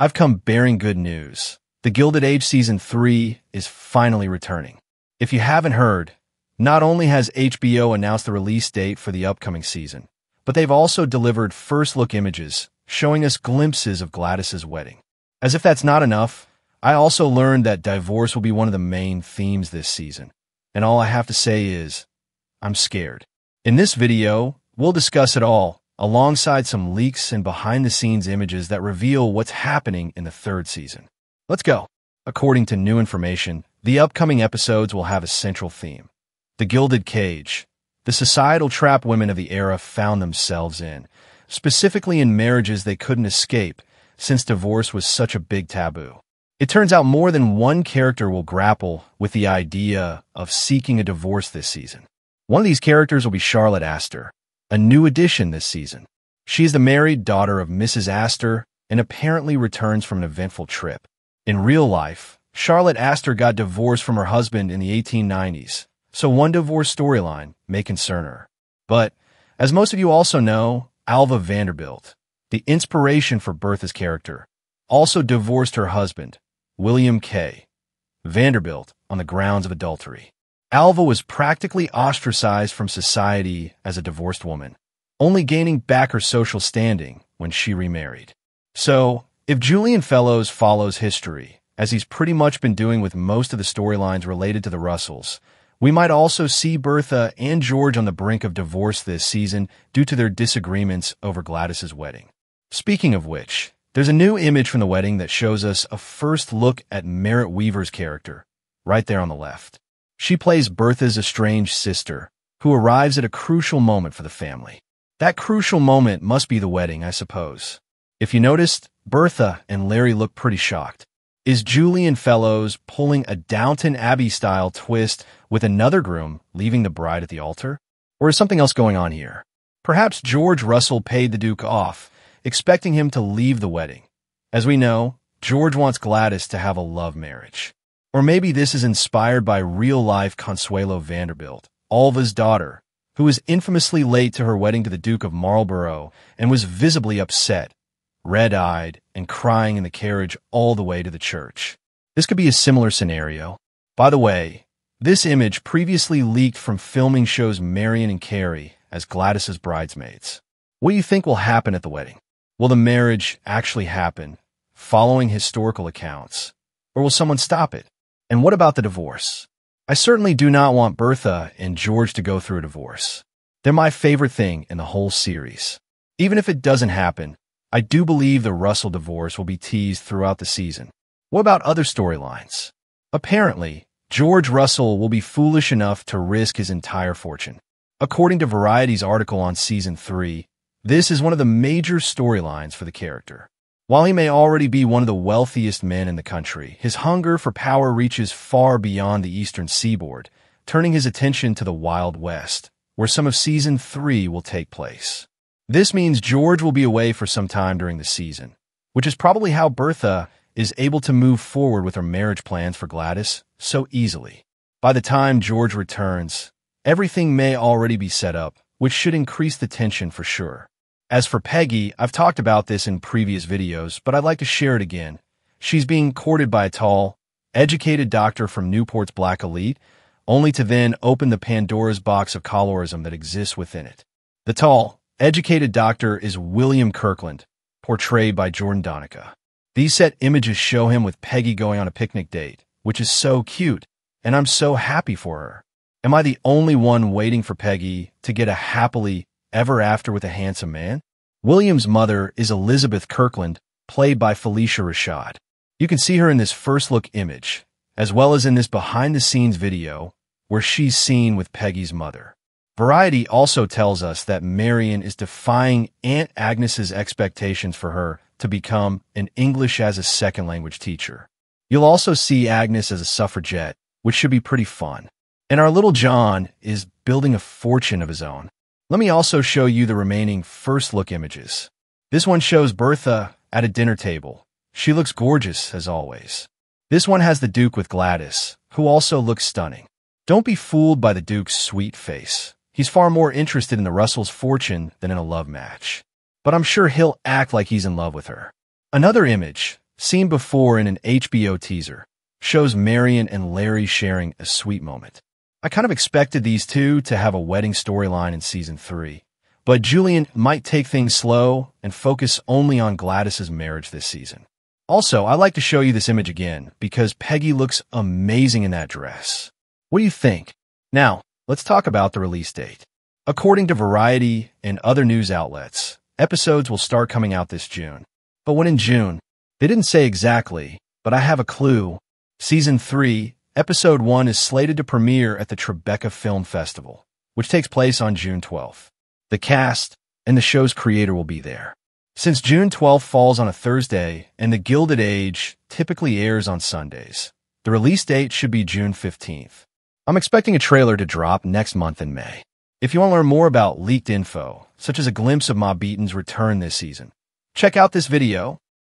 I've come bearing good news. The Gilded Age Season 3 is finally returning. If you haven't heard, not only has HBO announced the release date for the upcoming season, but they've also delivered first-look images showing us glimpses of Gladys's wedding. As if that's not enough, I also learned that divorce will be one of the main themes this season. And all I have to say is, I'm scared. In this video, we'll discuss it all, alongside some leaks and behind-the-scenes images that reveal what's happening in the third season. Let's go. According to new information, the upcoming episodes will have a central theme: the Gilded Cage, the societal trap women of the era found themselves in, specifically in marriages they couldn't escape, since divorce was such a big taboo. It turns out more than one character will grapple with the idea of seeking a divorce this season. One of these characters will be Charlotte Astor, a new addition this season. She's the married daughter of Mrs. Astor and apparently returns from an eventful trip. In real life, Charlotte Astor got divorced from her husband in the 1890s, so one divorce storyline may concern her. But, as most of you also know, Alva Vanderbilt, the inspiration for Bertha's character, also divorced her husband, William K. Vanderbilt, on the grounds of adultery. Alva was practically ostracized from society as a divorced woman, only gaining back her social standing when she remarried. So, if Julian Fellowes follows history, as he's pretty much been doing with most of the storylines related to the Russells, we might also see Bertha and George on the brink of divorce this season due to their disagreements over Gladys's wedding. Speaking of which, there's a new image from the wedding that shows us a first look at Merritt Weaver's character, right there on the left. She plays Bertha's estranged sister, who arrives at a crucial moment for the family. That crucial moment must be the wedding, I suppose. If you noticed, Bertha and Larry look pretty shocked. Is Julian Fellowes pulling a Downton Abbey-style twist with another groom leaving the bride at the altar? Or is something else going on here? Perhaps George Russell paid the Duke off, expecting him to leave the wedding. As we know, George wants Gladys to have a love marriage. Or maybe this is inspired by real-life Consuelo Vanderbilt, Alva's daughter, who was infamously late to her wedding to the Duke of Marlborough and was visibly upset, red-eyed, and crying in the carriage all the way to the church. This could be a similar scenario. By the way, this image previously leaked from filming shows Marion and Carrie as Gladys's bridesmaids. What do you think will happen at the wedding? Will the marriage actually happen, following historical accounts? Or will someone stop it? And what about the divorce? I certainly do not want Bertha and George to go through a divorce. They're my favorite thing in the whole series. Even if it doesn't happen, I do believe the Russell divorce will be teased throughout the season. What about other storylines? Apparently, George Russell will be foolish enough to risk his entire fortune. According to Variety's article on Season 3, this is one of the major storylines for the character. While he may already be one of the wealthiest men in the country, his hunger for power reaches far beyond the eastern seaboard, turning his attention to the Wild West, where some of Season 3 will take place. This means George will be away for some time during the season, which is probably how Bertha is able to move forward with her marriage plans for Gladys so easily. By the time George returns, everything may already be set up, which should increase the tension for sure. As for Peggy, I've talked about this in previous videos, but I'd like to share it again. She's being courted by a tall, educated doctor from Newport's Black Elite, only to then open the Pandora's box of colorism that exists within it. The tall, educated doctor is William Kirkland, portrayed by Jordan Donica. These set images show him with Peggy going on a picnic date, which is so cute, and I'm so happy for her. Am I the only one waiting for Peggy to get a happily ever after with a handsome man? William's mother is Elizabeth Kirkland, played by Felicia Rashad. You can see her in this first look image, as well as in this behind-the-scenes video, where she's seen with Peggy's mother. Variety also tells us that Marion is defying Aunt Agnes's expectations for her to become an English as a second language teacher. You'll also see Agnes as a suffragette, which should be pretty fun. And our little John is building a fortune of his own. Let me also show you the remaining first look images. This one shows Bertha at a dinner table. She looks gorgeous, as always. This one has the Duke with Gladys, who also looks stunning. Don't be fooled by the Duke's sweet face. He's far more interested in the Russells' fortune than in a love match. But I'm sure he'll act like he's in love with her. Another image seen before in an HBO teaser, shows Marion and Larry sharing a sweet moment. I kind of expected these two to have a wedding storyline in season 3, but Julian might take things slow and focus only on Gladys's marriage this season. Also, I like to show you this image again because Peggy looks amazing in that dress. What do you think? Now, let's talk about the release date. According to Variety and other news outlets, episodes will start coming out this June. But when in June? They didn't say exactly, but I have a clue. Season 3, Episode 1 is slated to premiere at the Tribeca Film Festival, which takes place on June 12th. The cast and the show's creator will be there. Since June 12th falls on a Thursday and The Gilded Age typically airs on Sundays, the release date should be June 15th. I'm expecting a trailer to drop next month in May. If you want to learn more about leaked info, such as a glimpse of Ma Beaton's return this season, check out this video